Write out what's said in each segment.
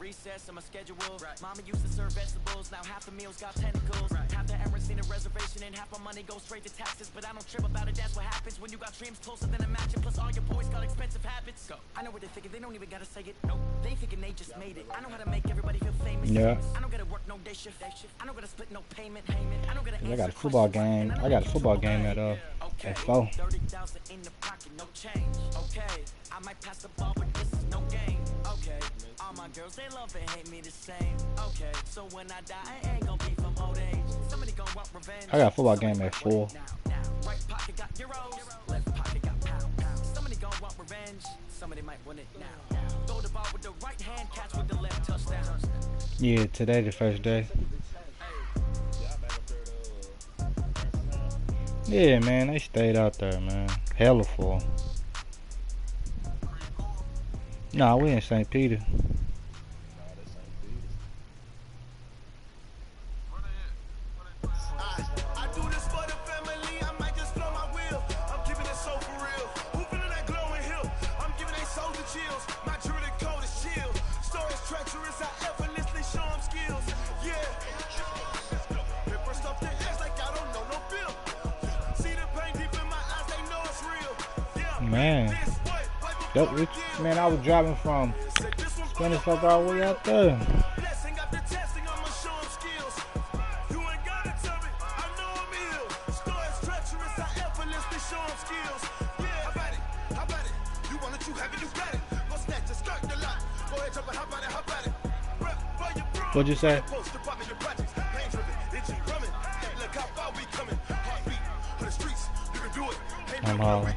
recess in my schedule. Mama used to serve vegetables, now half the meals got tentacles. Half the errands need a reservation and half my money goes straight to taxes. But I don't trip about it, that's what happens when you got dreams closer than a match. And plus all your boys got expensive habits. Go. I know what they're thinking, they don't even gotta say it. Nope. They thinking they just made it. I know how to make everybody feel famous. Yeah. I don't gotta work no day shift. I don't gotta split no payment. I don't gotta I got a football game. I got a football game at 4. 30,000 in the pocket, no change. Okay, I might pass the ball, but this is no game. Okay, all my girls, they love and hate me the same. Okay, so when I die, I ain't gonna be from old age. Somebody gonna want revenge. I got a football game at 4. Right pocket got euros, left pocket got pound. Somebody gonna want revenge. Somebody might win it now. Throw the ball with the right hand, catch with the left touchdown. Yeah, today the first day. Yeah, man, they stayed out there, man. Hella full. Nah, we in St. Peter. Man, I was driving from Spanish Fork all the way out there. What'd you say? I'm hollering.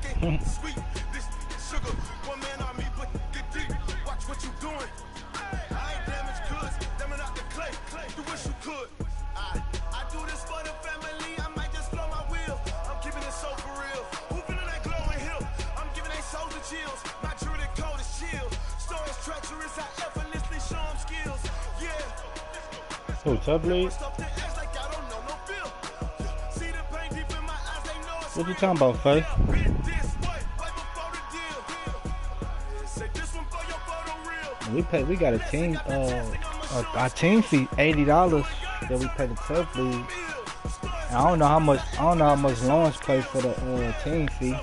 Oh, tablet. What you talking about, Faith? We got a team, our team fee $80 that we pay the Tough League. I don't know how much Lawrence paid for the team fee.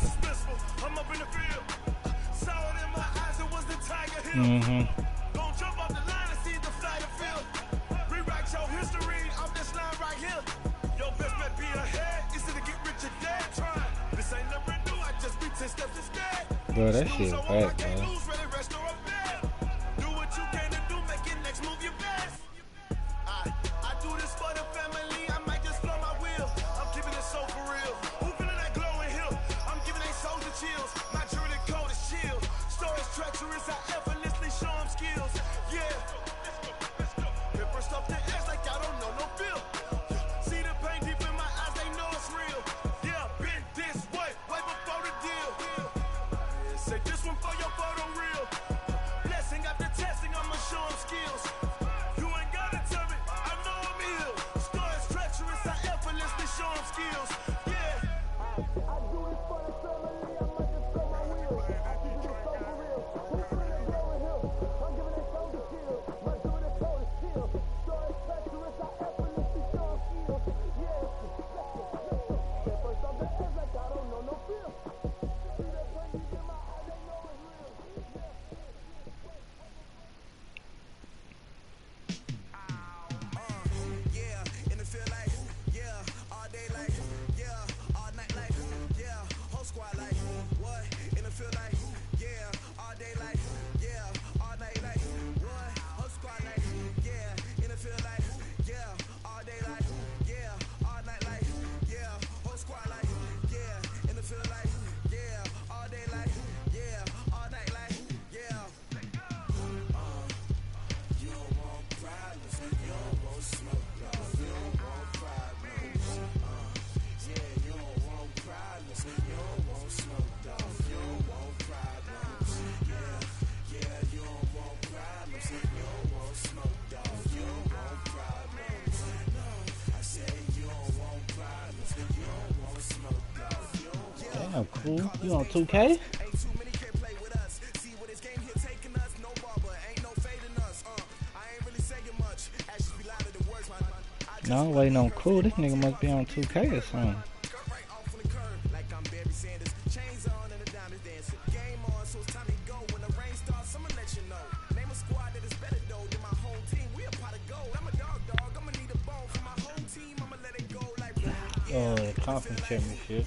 Bro, that shit whack, bro. Damn, cool. You on 2K? No, I'm waiting on Cool. This nigga must be on 2K or something. Conference championship.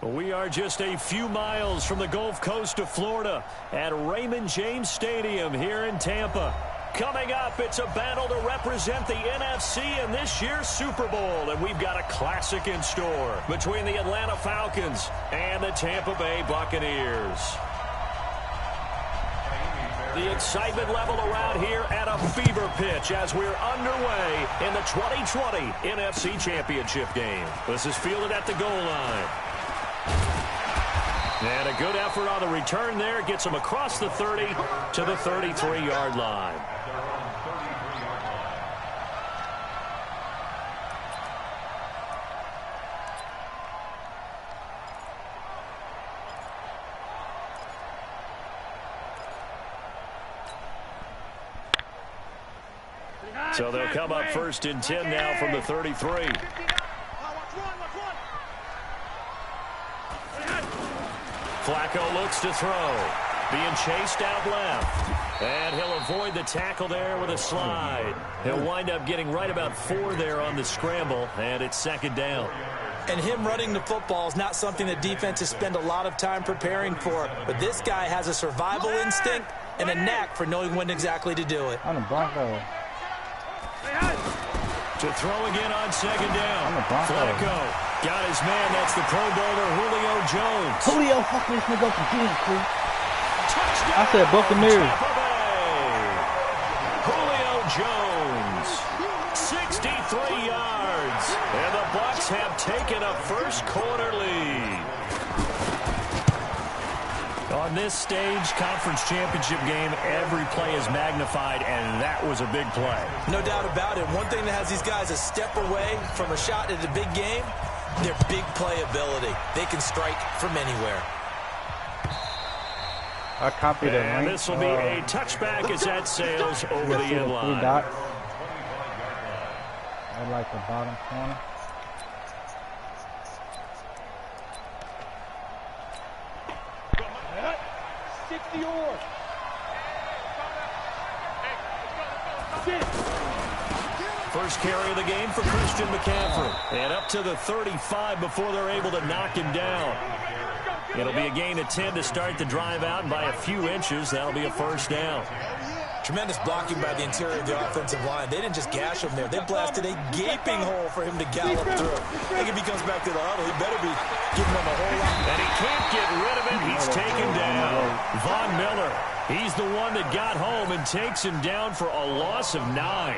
We are just a few miles from the Gulf Coast of Florida at Raymond James Stadium here in Tampa. Coming up, it's a battle to represent the NFC in this year's Super Bowl, and we've got a classic in store between the Atlanta Falcons and the Tampa Bay Buccaneers. The excitement level around here at a fever pitch as we're underway in the 2020 NFC Championship game. This is fielded at the goal line. And a good effort on the return there. Gets him across the 30 to the 33-yard line. So they'll come up 1st and 10 now from the 33. Flacco looks to throw. Being chased out left. And he'll avoid the tackle there with a slide. He'll wind up getting right about 4 there on the scramble, and it's 2nd down. And him running the football is not something that defenses spend a lot of time preparing for. But this guy has a survival instinct and a knack for knowing when exactly to do it. On the Bronco. To throw again on 2nd down. Flacco got his man. That's the Pro Bowler Julio Jones. Julio fucking this nigga up again, Cool. I said Buccaneers. Julio Jones, 63 yards. And the Bucs have taken a first-quarter lead. On this stage, conference championship game, every play is magnified, and that was a big play. No doubt about it. One thing that has these guys a step away from a shot at a big game, their big play ability. They can strike from anywhere. I copied it. And this will be a touchback as that sails over the end line. I like the bottom corner. First carry of the game for Christian McCaffrey. And up to the 35 before they're able to knock him down. It'll be a gain of 10 to start the drive out, and by a few inches, that'll be a first down. Tremendous blocking by the interior of the offensive line. They didn't just gash him there. They blasted a gaping hole for him to gallop through. I think if he comes back to the huddle, he better be giving them a whole lot. And he can't get rid of it. He's taken down. Von Miller, he's the one that got home and takes him down for a loss of 9.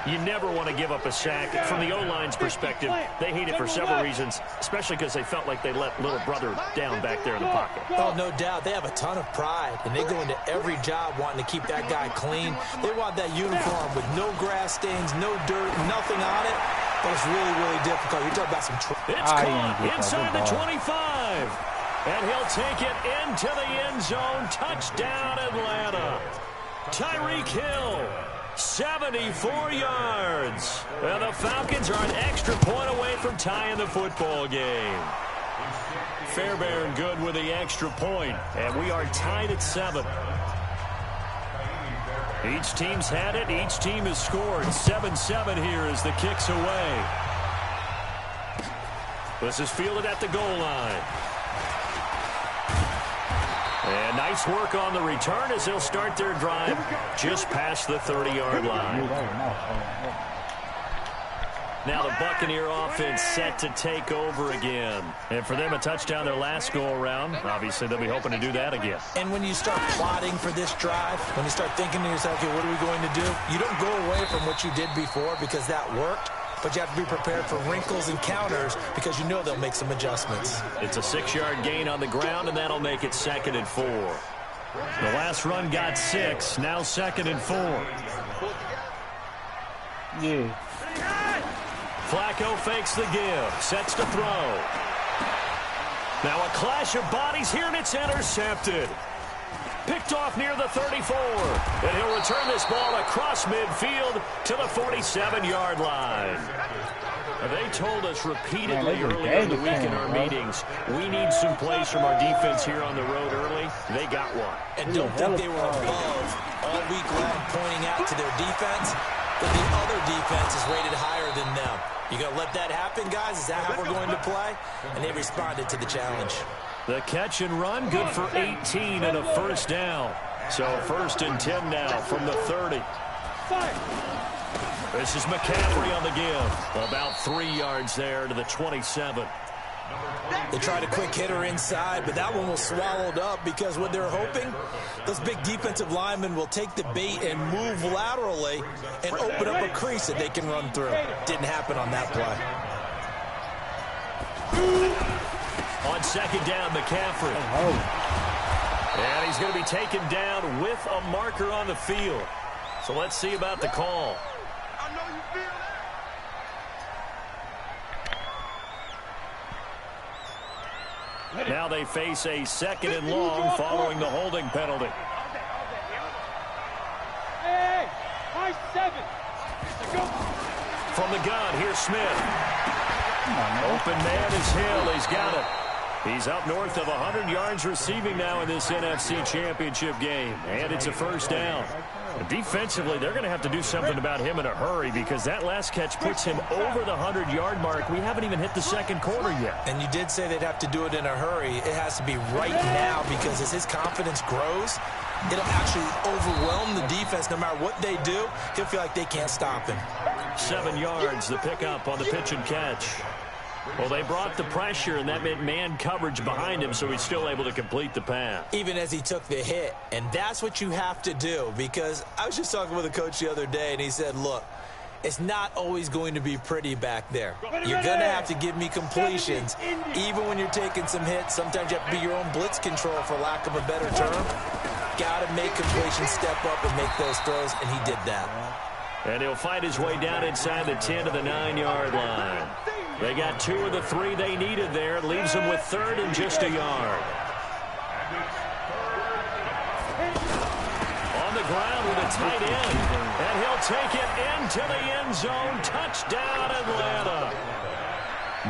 You never want to give up a sack. From the O-line's perspective, they hate it for several reasons, especially because they felt like they let little brother down back there in the pocket. Oh, no doubt. They have a ton of pride, and they go into every job wanting to keep that guy clean. They want that uniform with no grass stains, no dirt, nothing on it. But it's really, really difficult. You're talking about some... It's caught inside the 25. And he'll take it into the end zone. Touchdown, Atlanta. Tyreek Hill. 74 yards. And the Falcons are an extra point away from tying the football game. Fairbairn good with the extra point. And we are tied at 7. Each team's had it. Each team has scored. 7-7 here as the kick's away. This is fielded at the goal line. And nice work on the return as they'll start their drive just past the 30-yard line. Now the Buccaneer offense set to take over again. And for them, a touchdown their last go-around. Obviously, they'll be hoping to do that again. And when you start plotting for this drive, when you start thinking to yourself, okay, what are we going to do? You don't go away from what you did before because that worked. But you have to be prepared for wrinkles and counters because you know they'll make some adjustments. It's a 6-yard gain on the ground, and that'll make it 2nd and 4. The last run got 6, now 2nd and 4. Yeah. Flacco fakes the give, sets to throw. Now a clash of bodies here, and it's intercepted. Picked off near the 34. And he'll return this ball across midfield to the 47-yard line. They told us repeatedly earlier in the week in our meetings, we need some plays from our defense here on the road early. They got one. And don't think they were above all week long pointing out to their defense that the other defense is rated higher than them. You going to let that happen, guys? Is that how we're going to play? And they responded to the challenge. The catch and run, good for 18 and a first down. So 1st and 10 now from the 30. This is McCaffrey on the give. About 3 yards there to the 27. They tried a quick hitter inside, but that one was swallowed up because what they're hoping, those big defensive linemen will take the bait and move laterally and open up a crease that they can run through. Didn't happen on that play. On 2nd down, McCaffrey. And he's going to be taken down with a marker on the field. So let's see about the call. Now they face a 2nd and long following the holding penalty. From the gun, here's Smith. Open man is Hill. He's got it. He's up north of 100 yards receiving now in this NFC Championship game. And it's a first down. Defensively, they're going to have to do something about him in a hurry because that last catch puts him over the 100-yard mark. We haven't even hit the 2nd quarter yet. And you did say they'd have to do it in a hurry. It has to be right now because as his confidence grows, it'll actually overwhelm the defense. No matter what they do, he'll feel like they can't stop him. 7 yards, the pickup on the pitch and catch. Well, they brought the pressure, and that meant man coverage behind him, so he's still able to complete the pass. Even as he took the hit, and that's what you have to do, because I was just talking with a coach the other day, and he said, look, it's not always going to be pretty back there. You're going to have to give me completions, even when you're taking some hits. Sometimes you have to be your own blitz control, for lack of a better term. Got to make completions, step up, and make those throws, and he did that. And he'll fight his way down inside the 10 to the 9-yard line. They got 2 of the 3 they needed there. It leaves them with 3rd and just a yard. On the ground with a tight end. And he'll take it into the end zone. Touchdown, Atlanta.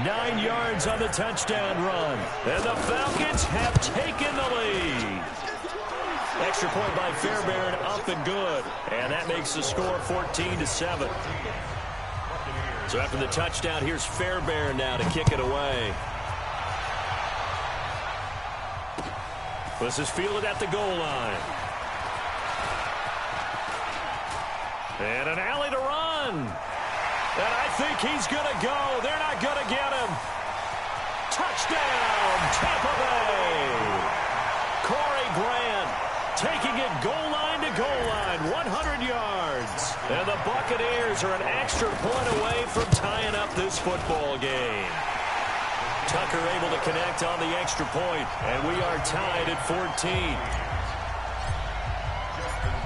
9 yards on the touchdown run. And the Falcons have taken the lead. Extra point by Fairbairn, up and good. And that makes the score 14-7. So after the touchdown, here's Fairbairn now to kick it away. This is fielded at the goal line. And an alley to run. And I think he's going to go. They're not going to get him. Touchdown, Tampa Bay. Corey Grant taking it goal line to goal line, 100 yards. And the Buccaneers are an extra point away from tying up this football game. Tucker able to connect on the extra point, and we are tied at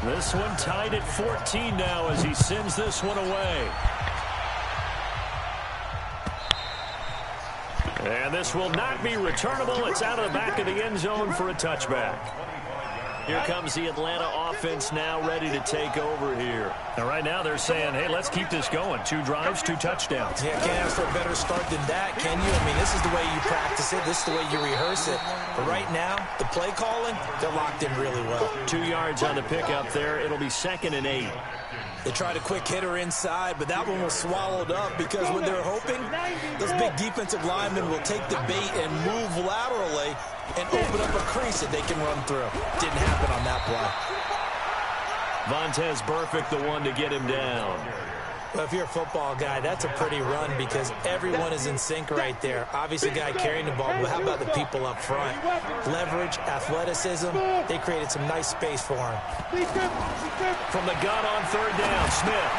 14. This one tied at 14 now as he sends this one away. And this will not be returnable. It's out of the back of the end zone for a touchback. Here comes the Atlanta offense now ready to take over here. And right now they're saying, hey, let's keep this going. 2 drives, 2 touchdowns. Yeah, can't ask for a better start than that, can you? I mean, this is the way you practice it. This is the way you rehearse it. But right now, the play calling, they're locked in really well. 2 yards on the pickup there. It'll be 2nd and 8. They tried a quick hitter inside, but that one was swallowed up because what they're hoping, those big defensive linemen will take the bait and move laterally and open up a crease that they can run through. Didn't happen on that play. Vontaze Burfict, the one to get him down. Well, if you're a football guy, that's a pretty run because everyone is in sync right there. Obviously, guy carrying the ball, but how about the people up front? Leverage, athleticism, they created some nice space for him. From the gun on third down, Smith.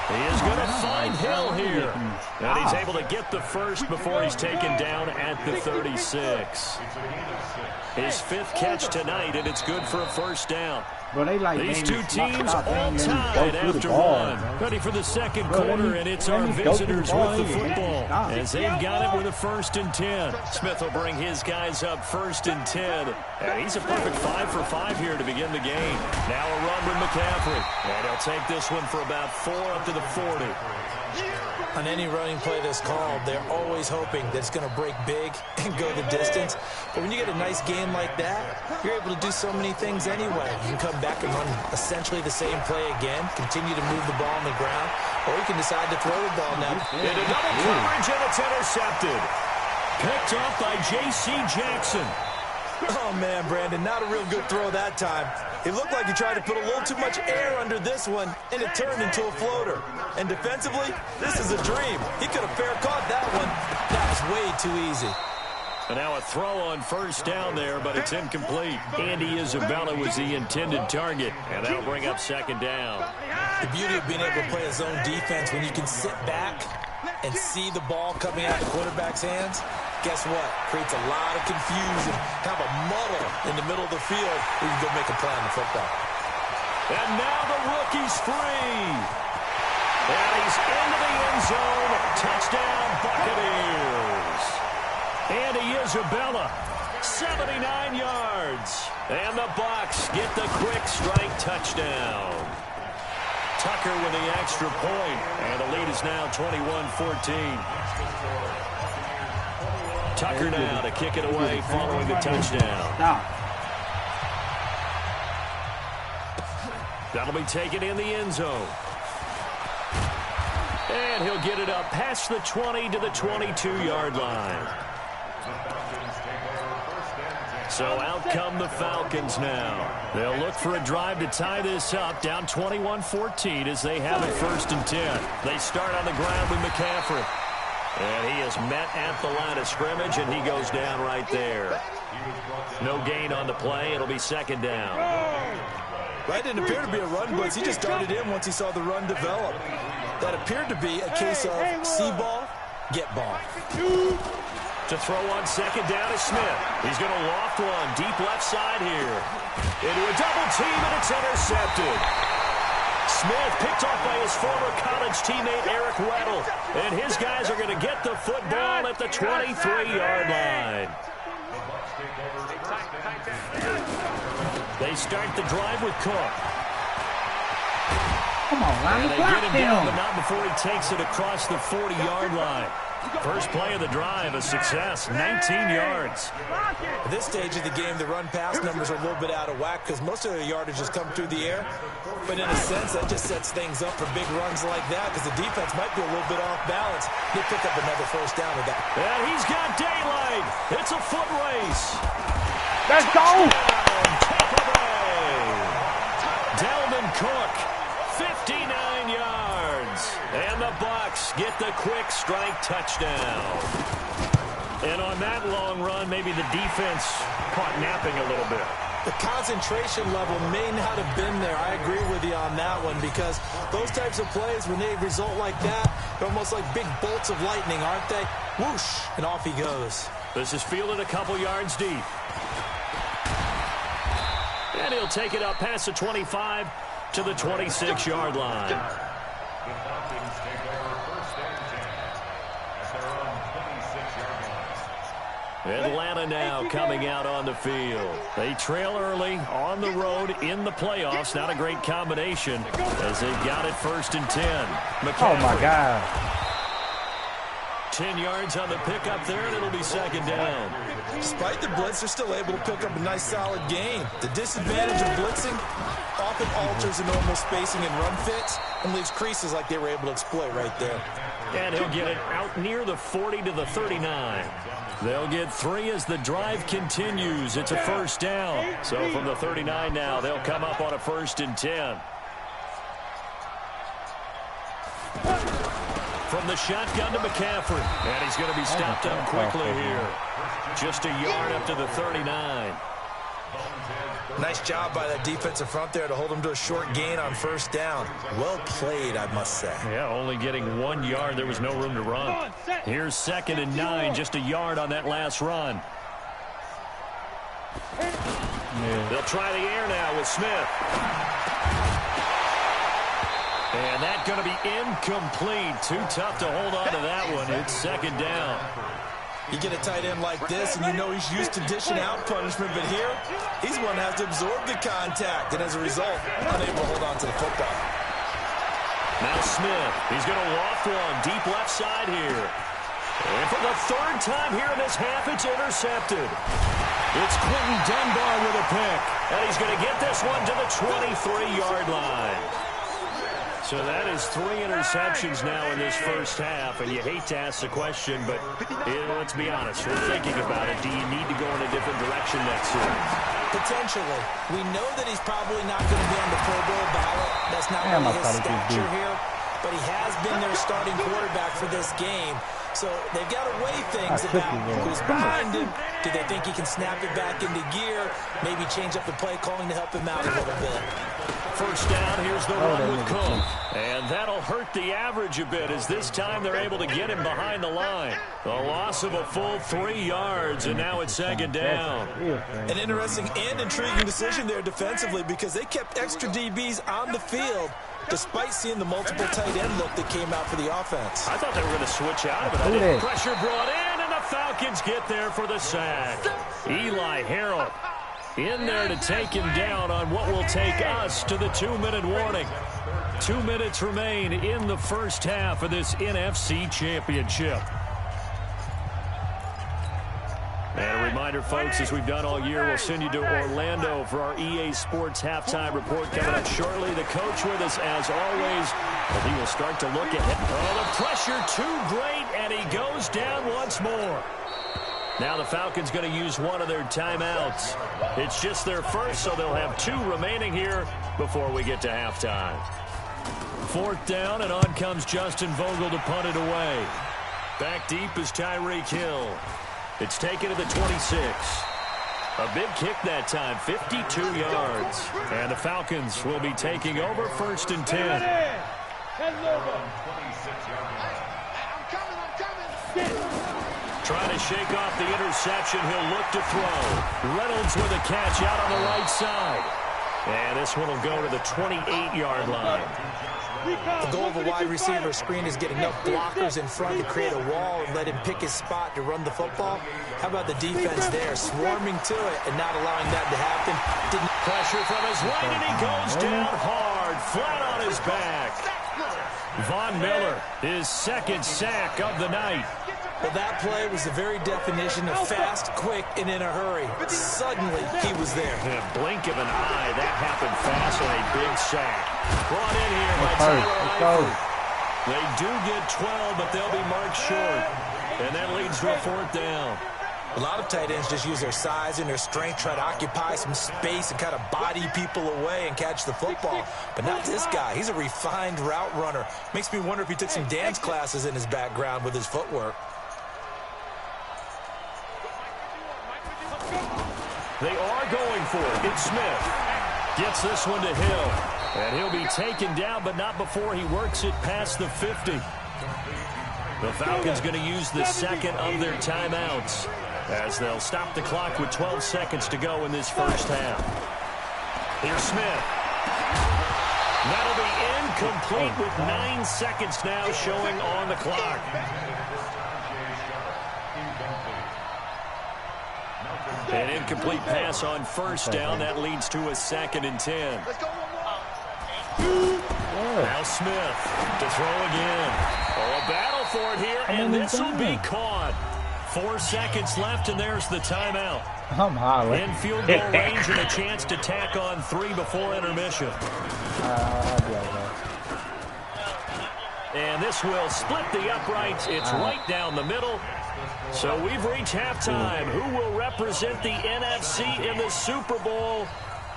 He is going to find Hill here. And he's able to get the first before he's taken down at the 36. His 5th catch tonight, and it's good for a first down. Bro, they like these two teams all tied after one. Ready for the second quarter, and it's our visitors with the football as they've got it with a 1st and 10. Smith will bring his guys up 1st and 10. And he's a perfect 5 for 5 here to begin the game. Now a run with McCaffrey. And he'll take this one for about 4 up to the 40. On any running play that's called, they're always hoping that it's going to break big and go the distance. But when you get a nice game like that, you're able to do so many things anyway. You can come back and run essentially the same play again, continue to move the ball on the ground, or you can decide to throw the ball now. Into double coverage, and it's intercepted. Picked off by J.C. Jackson. Oh, man, Brandon, not a real good throw that time. It looked like he tried to put a little too much air under this one, and it turned into a floater. And defensively, this is a dream. He could have fair caught that one. That was way too easy. And now a throw on first down there, but it's incomplete. Andy Isabella was the intended target, and that'll bring up 2nd down. The beauty of being able to play a zone defense when you can sit back and see the ball coming out of the quarterback's hands, guess what? Creates a lot of confusion, kind of a muddle in the middle of the field where you can go make a play on the football. And now the rookie's free. And he's into the end zone. Touchdown, Buccaneers. Andy Isabella, 79 yards. And the Bucs get the quick strike touchdown. Tucker with the extra point, and the lead is now 21-14. Tucker now to kick it away following the touchdown. That'll be taken in the end zone. And he'll get it up past the 20 to the 22-yard line. So out come the Falcons now. They'll look for a drive to tie this up, down 21-14 as they have it 1st and 10. They start on the ground with McCaffrey. And he is met at the line of scrimmage, and he goes down right there. No gain on the play. It'll be 2nd down. That didn't appear to be a run blitz. He just darted in once he saw the run develop. That appeared to be a case of see ball, get ball. To throw on 2nd down is Smith. He's going to loft one deep left side here. Into a double team, and it's intercepted. Smith picked off by his former college teammate Eric Weddle. And his guys are going to get the football at the 23-yard line. They start the drive with Cook. Come on, man. And they get him down, but not before he takes it across the 40-yard line. First play of the drive, a success, 19 yards. At this stage of the game, the run-pass numbers are a little bit out of whack because most of the yardage has come through the air. But in a sense, that just sets things up for big runs like that because the defense might be a little bit off balance. They pick up another 1st down with that. And he's got daylight. It's a foot race. Let's go! Tampa Bay. Dalvin Cook, 59 yards. And the Bucs get the quick strike touchdown. And on that long run, maybe the defense caught napping a little bit. The concentration level may not have been there. I agree with you on that one because those types of plays, when they result like that, they're almost like big bolts of lightning, aren't they? Whoosh, and off he goes. This is fielded a couple yards deep. And he'll take it up past the 25 to the 26-yard line. Atlanta now coming out on the field. They trail early on the road in the playoffs. Not a great combination as they've got it 1st and 10. Oh, my God. 10 yards on the pickup there, and it'll be 2nd down. Despite the blitz, they're still able to pick up a nice, solid gain. The disadvantage of blitzing often alters the normal spacing and run fits and leaves creases like they were able to exploit right there. And he'll get it out near the 40 to the 39. They'll get 3 as the drive continues. It's a 1st down. So from the 39 now, they'll come up on a 1st and 10. from the shotgun to McCaffrey. And he's going to be stopped up quickly here. Just a yard up to the 39. Nice job by that defensive front there to hold him to a short gain on first down. Well played, I must say. Yeah, only getting 1 yard. There was no room to run. Here's 2nd and 9, just a yard on that last run. Yeah. They'll try the air now with Smith. And that's going to be incomplete. Too tough to hold on to that one. It's 2nd down. You get a tight end like this, and you know he's used to dishing out punishment, but here, he's one that has to absorb the contact, and as a result, unable to hold on to the football. Now Smith, he's going to loft one deep left side here. And for the 3rd time here in this half, it's intercepted. It's Quentin Dunbar with a pick, and he's going to get this one to the 23-yard line. So that is 3 interceptions now in this first half, and you hate to ask the question, but let's be honest, we're thinking about it. Do you need to go in a different direction next series? Potentially. We know that he's probably not going to be on the Pro Bowl ballot. That's not really his stature here, but he has been their starting quarterback for this game. So they've got to weigh things about who's behind him. Do they think he can snap it back into gear? Maybe change up the play calling to help him out a little bit. First down, here's the run with Cook. And that'll hurt the average a bit as this time they're able to get him behind the line. A loss of a full 3 yards, and now it's 2nd down. An interesting and intriguing decision there defensively because they kept extra DBs on the field despite seeing the multiple tight end look that came out for the offense. I thought they were going to switch out of it. Pressure brought in, and the Falcons get there for the sack. Eli Harrell in there to take him down on what will take us to the 2-minute warning. 2 minutes remain in the first half of this NFC Championship. And a reminder, folks, as we've done all year, we'll send you to Orlando for our EA Sports halftime report coming up shortly. The coach with us, as always, and he will start to look at it. Oh, the pressure too great, and he goes down once more. Now the Falcons going to use one of their timeouts. It's just their first, so they'll have 2 remaining here before we get to halftime. 4th down, and on comes Justin Vogel to punt it away. Back deep is Tyreek Hill. It's taken to the 26. A big kick that time, 52 yards. And the Falcons will be taking over 1st and 10. Trying to shake off the interception. He'll look to throw. Reynolds with a catch out on the right side. And this one will go to the 28-yard line. The goal of a wide receiver screen is get enough blockers in front to create a wall and let him pick his spot to run the football. How about the defense there, swarming to it and not allowing that to happen? Didn't pressure from his right, and he goes down hard, flat on his back. Von Miller, his 2nd sack of the night. Well, that play was the very definition of fast, quick, and in a hurry. Suddenly, he was there. In a blink of an eye, that happened fast on a big sack. Brought in here by Tyler Eifert. They do get 12, but they'll be marked short. And that leads to a 4th down. A lot of tight ends just use their size and their strength, try to occupy some space and kind of body people away and catch the football. But not this guy. He's a refined route runner. Makes me wonder if he took some dance classes in his background with his footwork. They are going for it. It's Smith. Gets this one to Hill. And he'll be taken down, but not before he works it past the 50. The Falcons going to use the 2nd of their timeouts as they'll stop the clock with 12 seconds to go in this first half. Here's Smith. That'll be incomplete with 9 seconds now showing on the clock. An incomplete pass on first down. That leads to a 2nd and 10. Now Smith to throw again. Oh, a battle for it here, and this will be caught. 4 seconds left, and there's the timeout. I'm hollering. In field goal range and a chance to tack on 3 before intermission. And this will split the uprights. It's right down the middle. So we've reached halftime. Who will represent the NFC in the Super Bowl?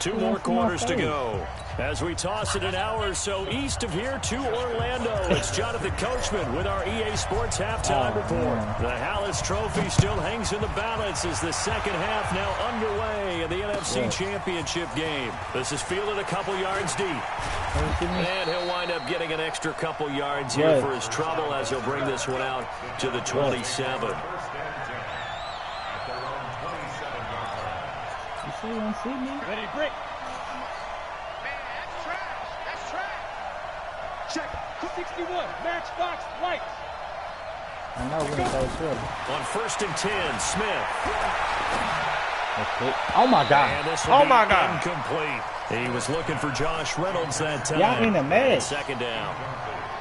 2 more quarters to go. As we toss it an hour or so east of here to Orlando, it's Jonathan Coachman with our EA Sports Halftime Report. The Hallis Trophy still hangs in the balance as the second half now underway in the NFC Championship game. This is fielded a couple yards deep. And he'll wind up getting an extra couple yards here for his trouble as he'll bring this one out to the 27. You say you don't see me? Ready, break. That's trash. Check. 261. Matchbox lights. I know we're going to go short. On 1st and 10, Smith. That's it. Oh, my God. Oh, my God. Incomplete. He was looking for Josh Reynolds that time. Y'all in the mess. Second down.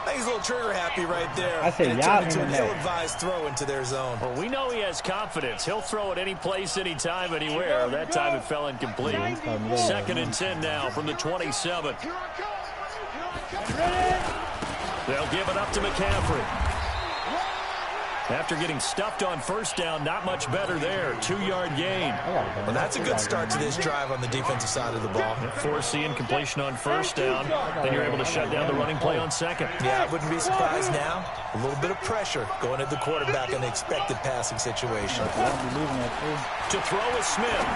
I think he's a little trigger happy right there. I said y'all in the an ill-advised throw into their zone. Well, we know he has confidence. He'll throw it any place, anytime, anywhere. That time it fell incomplete. 2nd and 10 now from the 27. They'll give it up to McCaffrey. After getting stuffed on 1st down, not much better there. 2-yard gain. Well, that's a good start to this drive on the defensive side of the ball. Force the incompletion on 1st down. Then you're able to shut down the running play on 2nd. Yeah, I wouldn't be surprised now. A little bit of pressure going at the quarterback in the expected passing situation. To throw is Smith.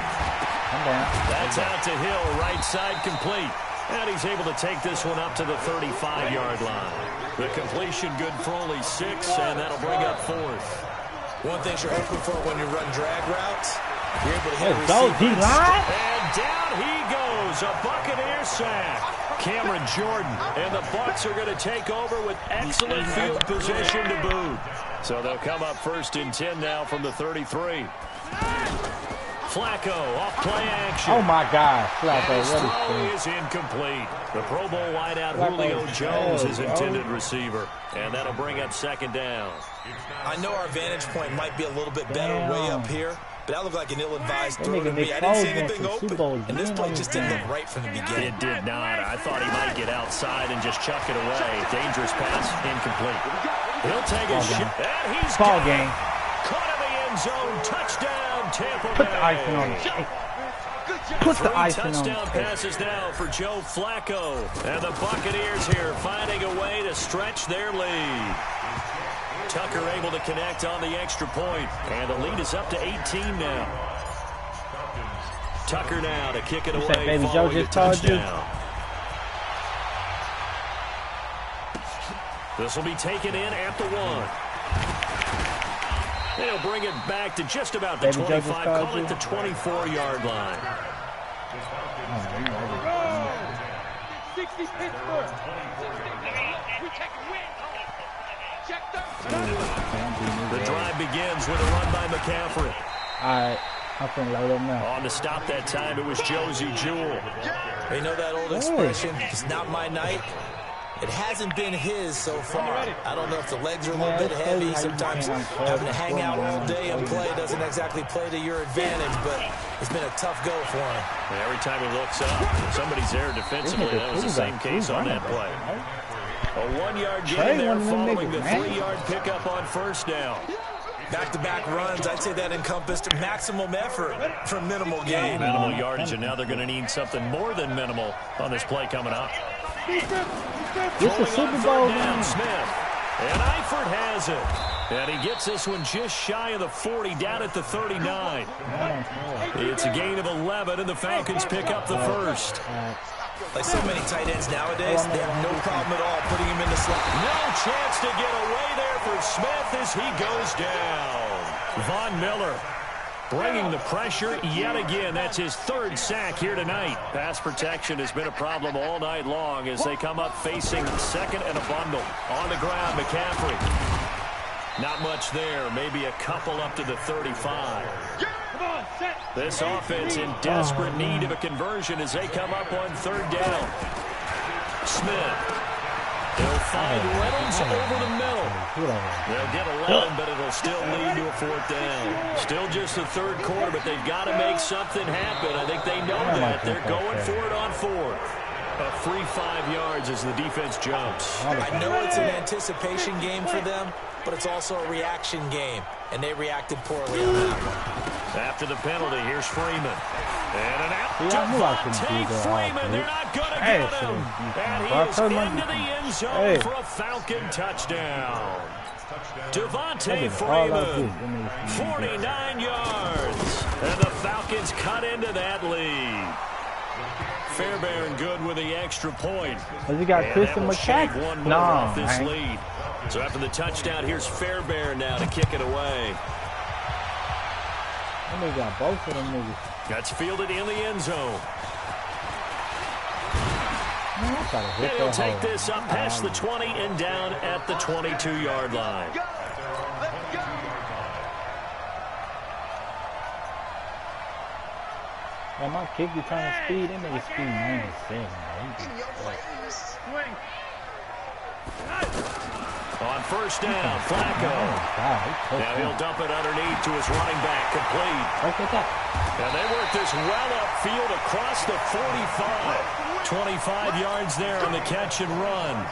That's out to Hill, right side complete. And he's able to take this one up to the 35-yard line. The completion good for only 6, and that'll bring up 4th. One thing you're hoping for when you run drag routes, you're able to hit a receiver. And down he goes, a Buccaneer sack. Cameron Jordan, and the Bucs are going to take over with excellent field position to boot. So they'll come up 1st and 10 now from the 33. Flacco off play action. Oh, my God. Flacco, his throw is incomplete. The Pro Bowl wideout Julio Jones is intended receiver. And that'll bring up 2nd down. I know our vantage point might be a little bit better way up here, but that looked like an ill-advised throw to me. I didn't see anything open, and this play just didn't look right from the beginning. It did not. I thought he might get outside and just chuck it away. Dangerous pass, incomplete. He'll take a shot, and he's ball game. Caught in the end zone, touchdown, Tampa Bay. Put the icing on it. Put the icing on it. Touchdown passes now for Joe Flacco. And the Buccaneers here finding a way to stretch their lead. Tucker able to connect on the extra point. And the lead is up to 18 now. Tucker now to kick it away. Baby Joe just called you. This will be taken in at the 1. They'll bring it back to just about the 25, call it the 24-yard line. 60 Pittsburgh. The drive begins with a run by McCaffrey. All right, I'm finna load up now. On to stop that time, it was Josie Jewell. You know that old expression, it's not my night. It hasn't been his so far. I don't know if the legs are a little bit heavy. Sometimes having to hang out all day and play doesn't exactly play to your advantage, but it's been a tough go for him. Every time he looks up, somebody's there defensively. That was the same case on that play. A 1-yard gain there following the 3-yard pickup on 1st down. Back-to-back runs, I'd say that encompassed maximum effort for minimal gain. Minimal yardage, and now they're going to need something more than minimal on this play coming up. This is Super Bowl down, Smith. And Eifert has it. And he gets this one just shy of the 40, down at the 39. It's a gain of 11, and the Falcons pick up the 1st. Like so many tight ends nowadays, they have no problem at all putting him in the slot. No chance to get away there for Smith as he goes down. Von Miller bringing the pressure yet again. That's his 3rd sack here tonight. Pass protection has been a problem all night long as they come up facing 2nd and a bundle. On the ground, McCaffrey. Not much there. Maybe a couple up to the 35. This offense in desperate need of a conversion as they come up on 3rd down. Smith. They'll find Reynolds over the middle. They'll get 11, but it'll still lead to a 4th down. Still just the 3rd quarter, but they've got to make something happen. I think they know that. They're going for it on 4th. A free 5 yards as the defense jumps. I know it's an anticipation game for them, but it's also a reaction game, and they reacted poorly on that one. After the penalty, here's Freeman. And an out. Devontae Freeman, they're not going to get him. And he is into the end zone for a Falcon touchdown. Devontae Freeman, 49 yards. And the Falcons cut into that lead. Fairbairn good with the extra point. Has he got Christian McCaffrey? One more off this lead. So after the touchdown, here's Fairbairn now to kick it away. That nigga got both of them niggas. That's fielded in the end zone. And he'll take this up past the 20 and down at the 22-yard line. And my kick return speed, that nigga speed 97. On first down, Flacco. Now he'll dump it underneath to his running back, complete. Look at that. And they work this well upfield across the 45. 25 yards there on the catch and run.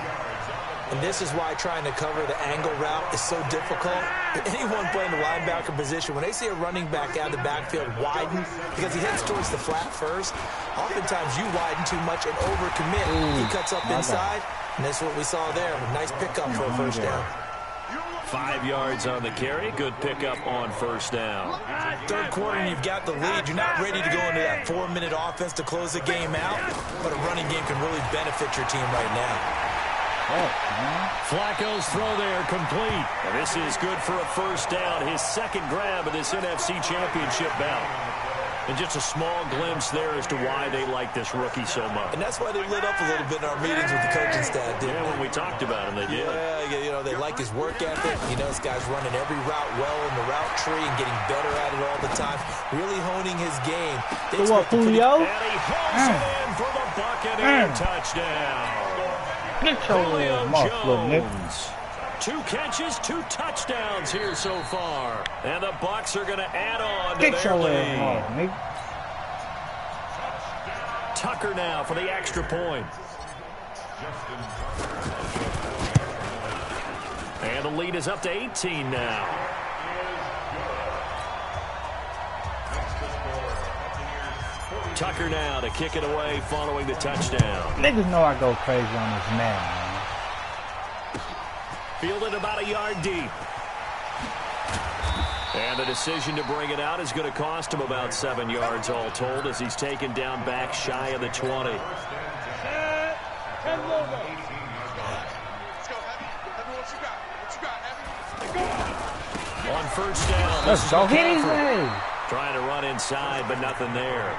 And this is why trying to cover the angle route is so difficult. Anyone playing the linebacker position, when they see a running back out of the backfield widen, because he heads towards the flat first, oftentimes you widen too much and overcommit. He cuts up inside, and that's what we saw there. Nice pickup for a first down. 5 yards on the carry. Good pickup on first down. Third quarter, and you've got the lead. You're not ready to go into that 4-minute offense to close the game out, but a running game can really benefit your team right now. Flacco's throw there complete. And this is good for a first down. His second grab of this NFC Championship bout. And just a small glimpse there as to why they like this rookie so much. And that's why they lit up a little bit in our meetings with the coaching staff, didn't they? When we talked about him, they did. Yeah, you know, they like his work ethic. You know, this guy's running every route well in the route tree and getting better at it all the time. Really honing his game. So what, Julio? And he hauls it in for the Buccaneer touchdown. Get your Jones. 2 catches, 2 touchdowns here so far. And the Bucs are going to add on to their lead. Tucker now for the extra point. And the lead is up to 18 now. Tucker now to kick it away following the touchdown. Niggas know I go crazy on this man. Fielded about a yard deep. And the decision to bring it out is going to cost him about 7 yards all told as he's taken down back shy of the 20. On first down, let's go. Hit his leg. Trying to run inside, but nothing there.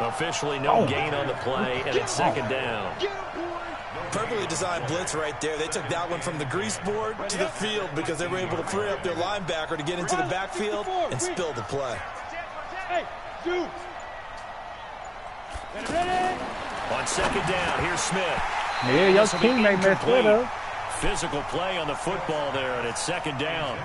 Officially no gain on the play, and it's second down. Perfectly designed blitz right there. They took that one from the grease board to the field because they were able to free up their linebacker to get into the backfield and spill the play. On second down, here's Smith. Yeah, your teammate messed with her. Physical play on the football there, and it's second down.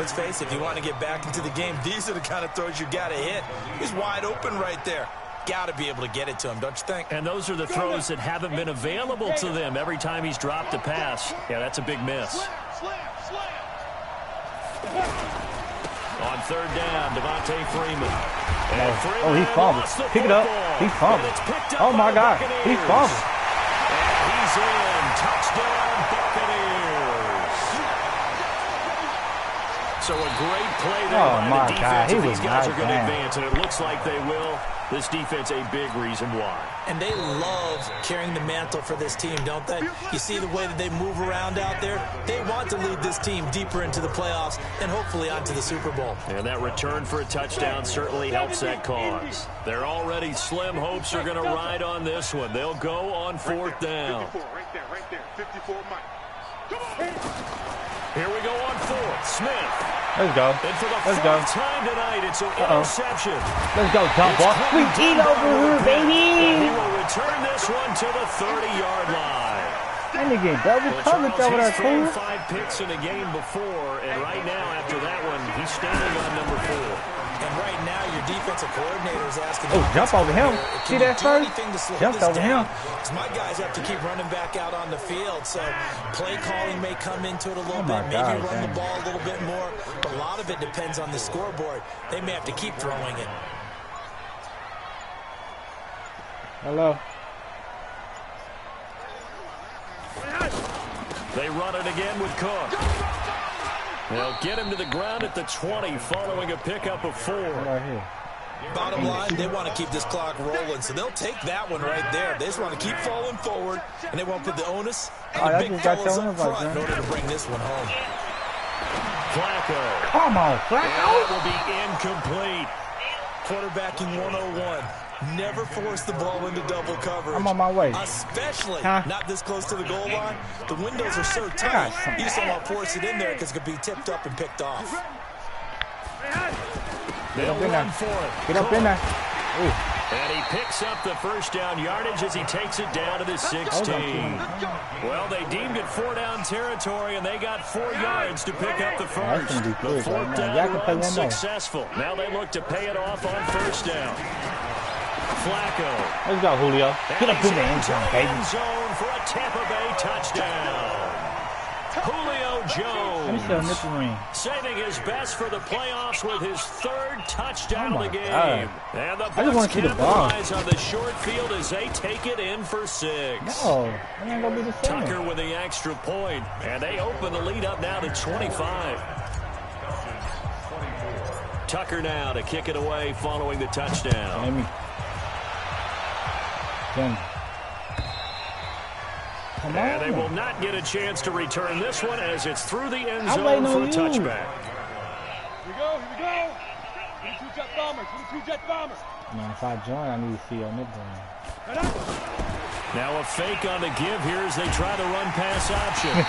Let's face it, if you want to get back into the game, these are the kind of throws you got to hit. He's wide open right there. Got to be able to get it to him, don't you think? And those are the throws that haven't been available to them every time he's dropped a pass. Yeah, that's a big miss. On third down, Devontae Freeman. Oh, he fumbled. Pick it up. He fumbled. Oh, my God. He fumbled. And he's in. Touchdown, Buccaneers. So a great play there by the defense. These guys are going to advance, and it looks like they will. This defense a big reason why. And they love carrying the mantle for this team, don't they? You see the way that they move around out there? They want to lead this team deeper into the playoffs and hopefully onto the Super Bowl. And that return for a touchdown certainly helps that cause. Their already slim hopes are going to ride on this one. They'll go on fourth down. Right there, 54 Mike. Come on. Here we go on fourth. Smith. Let's go. And for the Let's go. first time tonight, it's an interception. Let's go, dump ball. We eat over here, baby. He will return this one to the 30-yard line. And again, double coverage over there, cool. 5 picks in a game before, and right now, after that one, he's standing on number 4. And right now, your defensive coordinator is asking. Oh, jump over him. See that first? Jumped over him. Because my guys have to keep running back out on the field. So play calling may come into it a little bit. Maybe run the ball a little bit more. But a lot of it depends on the scoreboard. They may have to keep throwing it. Hello. They run it again with Cook. They'll get him to the ground at the 20 following a pickup of 4. Right here. Bottom line, they want to keep this clock rolling, so they'll take that one right there. They just want to keep falling forward, and they won't put the onus on the big fellas up front in order to bring this one home. Flacco. Come on, Flacco. That will be incomplete. Quarterbacking 101. Never force the ball into double coverage. I'm on my way. Especially not this close to the goal line. The windows are so tight, you just don't want to force it in there because it could be tipped up and picked off. They'll run for it. Get up in there. Ooh. And he picks up the first down yardage as he takes it down to the 16. Well, they deemed it 4-down territory, and they got 4 yards to pick up the first. The 4th down run successful. Now they look to pay it off on first down. Flacco. Let's go, Julio. Get up in the end zone, baby. End zone for a Tampa Bay touchdown. Julio Jones saving his best for the playoffs with his 3rd touchdown of the game. And the Bucs capitalize on the short field as they take it in for 6. No, it ain't gonna be the same. Tucker with the extra point, and they open the lead up now to 25. Tucker now to kick it away following the touchdown. And they will not get a chance to return this one as it's through the end zone for a touchback. Here we go. 22 jet bombers. Man, if I join, I need to see on this one. Now a fake on the give here as they try the run pass option. The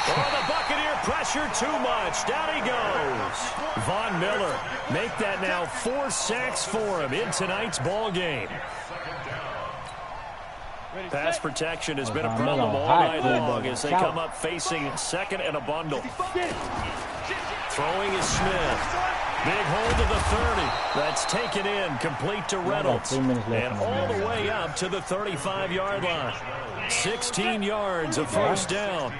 Buccaneer pressure too much. Down he goes. Von Miller make that now 4 sacks for him in tonight's ball game. Pass protection has been a problem all night long as they come up facing 2nd and a bundle. Throwing is Smith. Big hold to the 30. That's taken in, complete to Reynolds. And all the way up to the 35-yard line. 16 yards of first down.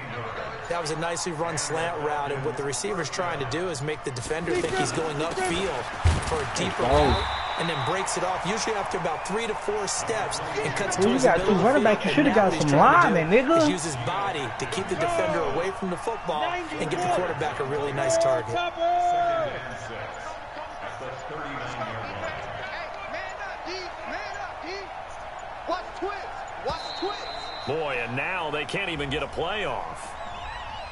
That was a nicely run slant route, and what the receiver's trying to do is make the defender think he's going upfield for a deeper route, and then breaks it off, usually after about 3 to 4 steps, and cuts to his middle of the field. Back. You should have got some linemen, nigga. He uses his body to keep the defender away from the football and give the quarterback a really nice target. Boy, and now they can't even get a play off.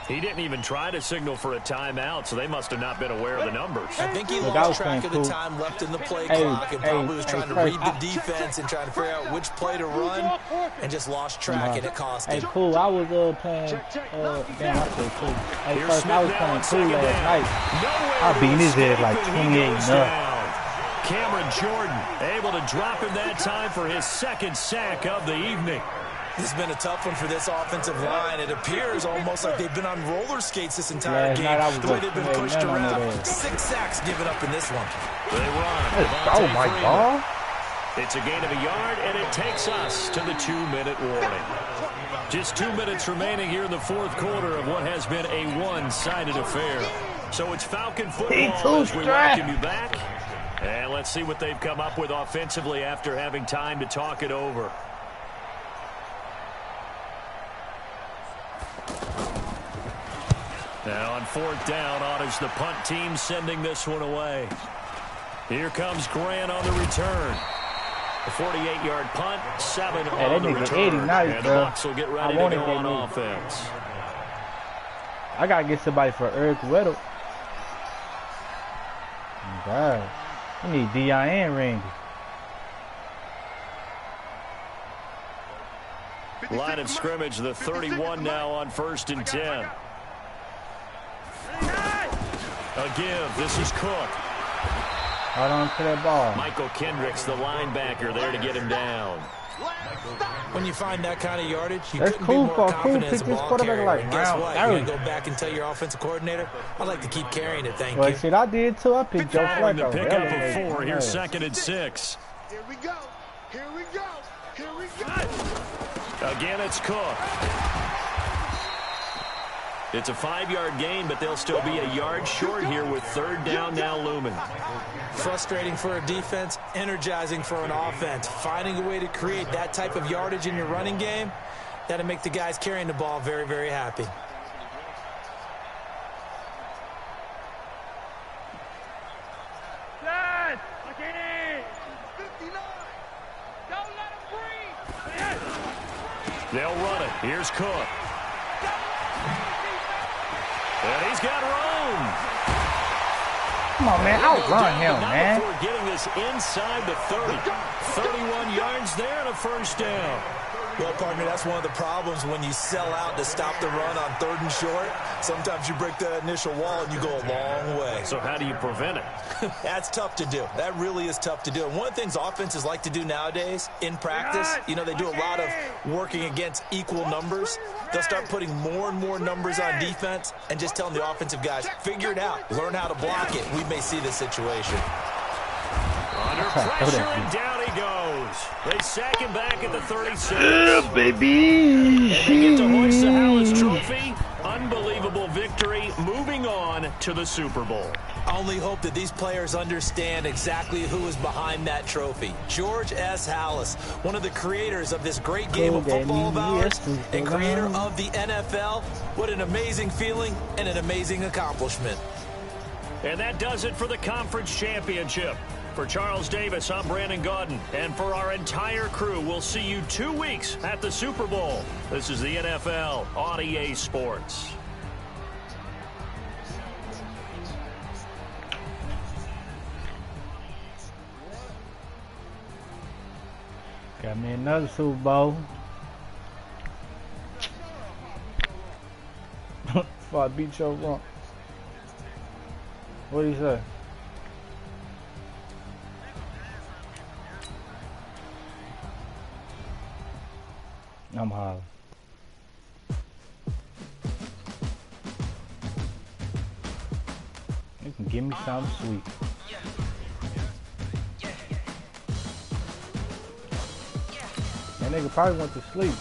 He didn't even try to signal for a timeout, so they must have not been aware of the numbers. I think he lost track of the time left in the play clock and probably was trying to read the defense and trying to figure out which play to run and just lost track, and it cost him. Hey, Cool, I was playing, damn, I played Cool. Hey, first I was playing Cool last night. I beat his head like 28-0. Cameron Jordan able to drop him that time for his 2nd sack of the evening. This has been a tough one for this offensive line. It appears almost like they've been on roller skates this entire game. The way they've been pushed around. 6 sacks given up in this one. They run. Oh, my God. It's a gain of a yard, and it takes us to the 2-minute warning. Just 2 minutes remaining here in the 4th quarter of what has been a one-sided affair. So it's Falcon football as we welcome you back. And let's see what they've come up with offensively after having time to talk it over. Now on 4th down, is the punt team sending this one away. Here comes Grant on the return. A 48-yard punt, 7 on the return. And the Bucs will get ready to go on offense. I got to get somebody for Eric Weddle. Oh, God. I need D.I.N. Randy. Line of scrimmage, the 31 now on 1st and 10. A give. This is Cook. Hold on to that ball. Michael Kendricks, the linebacker, there to get him down. When you find that kind of yardage, you That's couldn't cool be more for a confident cool as a pick. This ball quarterback carrier. like And guess round what? You're going 30. to go back and tell your offensive coordinator, I'd like to keep carrying it, thank Well, you. shit, I did too. I picked Joe Following the Flacco. pickup of Elevated. 4, here's Yeah. 2nd and 6. Here we go. Here we go. Here we go. Again, it's Cook. It's a 5-yard gain, but they'll still be a yard short here with 3rd down now looming. Frustrating for a defense, energizing for an offense. Finding a way to create that type of yardage in your running game, that'll make the guys carrying the ball very, very happy. Dad, look at it. 59. Don't let him breathe. They'll run it. Here's Cook. And he's got room. Come on, man. Outrun him, man. Before getting this inside the 30. 31 yards there and a 1st down. Well, partner, that's one of the problems when you sell out to stop the run on 3rd and short. Sometimes you break that initial wall and you go a long way. So how do you prevent it? That's tough to do. That really is tough to do. And one of the things offenses like to do nowadays in practice, you know, they do a lot of working against equal numbers. They'll start putting more and more numbers on defense and just telling the offensive guys, figure it out, learn how to block it. We may see this situation. Under pressure, and down he goes. They sack him back at the 36. Yeah, baby. And they get to hoist the Hallis Trophy. Unbelievable victory. Moving on to the Super Bowl. I only hope that these players understand exactly who is behind that trophy. George S. Hallis, one of the creators of this great game of football of ours and creator of the NFL. What an amazing feeling and an amazing accomplishment. And that does it for the conference championship. For Charles Davis, I'm Brandon Gaudin. And for our entire crew, we'll see you 2 weeks at the Super Bowl. This is the NFL on EA Sports. Got me another Super Bowl. Before I beat your rump. What do you say? I'm hollering. You can give me something sweet. That nigga probably went to sleep.